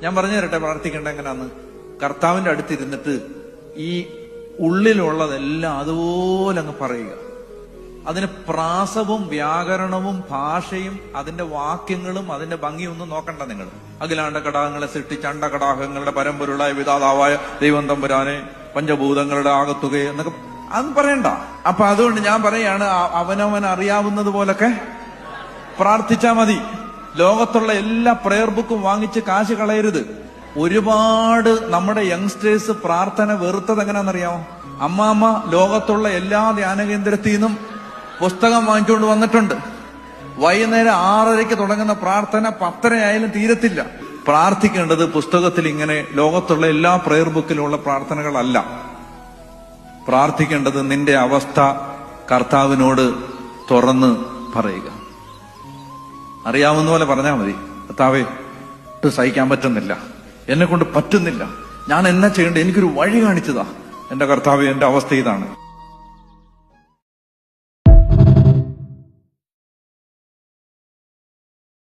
ഞാൻ പറഞ്ഞു തരട്ടെ പ്രാർത്ഥിക്കേണ്ട എങ്ങനെയാന്ന്. കർത്താവിന്റെ അടുത്തിരുന്നിട്ട് ഈ ഉള്ളിലുള്ളതെല്ലാം അതുപോലെ അങ്ങ് പറയുക. അതിന് പ്രാസവും വ്യാകരണവും ഭാഷയും അതിന്റെ വാക്യങ്ങളും അതിന്റെ ഭംഗിയൊന്നും നോക്കണ്ട നിങ്ങൾ. അഖിലാണ്ട കടാഹങ്ങളെ സൃഷ്ടിച്ച അണ്ടകടാഹങ്ങളുടെ പരമ്പൊരുളായ വിധാതാവായ ദൈവം തമ്പുരാനെ, പഞ്ചഭൂതങ്ങളുടെ ആകത്തുകയെ എന്നൊക്കെ അതൊന്നും പറയണ്ട. അപ്പൊ അതുകൊണ്ട് ഞാൻ പറയാണ്, അവനവൻ അറിയാവുന്നത് പോലൊക്കെ പ്രാർത്ഥിച്ചാ മതി. ലോകത്തുള്ള എല്ലാ പ്രെയർ ബുക്കും വാങ്ങിച്ച് കാശ് കളയരുത്. ഒരുപാട് നമ്മുടെ യങ്സ്റ്റേഴ്സ് പ്രാർത്ഥന വെറുത്തത് എങ്ങനെയാണെന്നറിയാമോ? അമ്മാമ്മ ലോകത്തുള്ള എല്ലാ ധ്യാന കേന്ദ്രത്തിൽ നിന്നും പുസ്തകം വാങ്ങിച്ചുകൊണ്ട് വന്നിട്ടുണ്ട്. വൈകുന്നേരം 6:30 തുടങ്ങുന്ന പ്രാർത്ഥന 10:30 ആയാലും തീരത്തില്ല. പ്രാർത്ഥിക്കേണ്ടത് പുസ്തകത്തിൽ ഇങ്ങനെ ലോകത്തുള്ള എല്ലാ പ്രെയർ ബുക്കിലുള്ള പ്രാർത്ഥനകളല്ല. പ്രാർത്ഥിക്കേണ്ടത് നിന്റെ അവസ്ഥ കർത്താവിനോട് തുറന്ന് പറയുക. അറിയാവുന്ന പോലെ പറഞ്ഞാൽ മതി. കർത്താവേ, സഹിക്കാൻ പറ്റുന്നില്ല, എന്നെ കൊണ്ട് പറ്റുന്നില്ല, ഞാൻ എന്നാ ചെയ്യേണ്ടത്, എനിക്കൊരു വഴി കാണിച്ചതാ എന്റെ കർത്താവേ, എന്റെ അവസ്ഥ ഇതാണ്.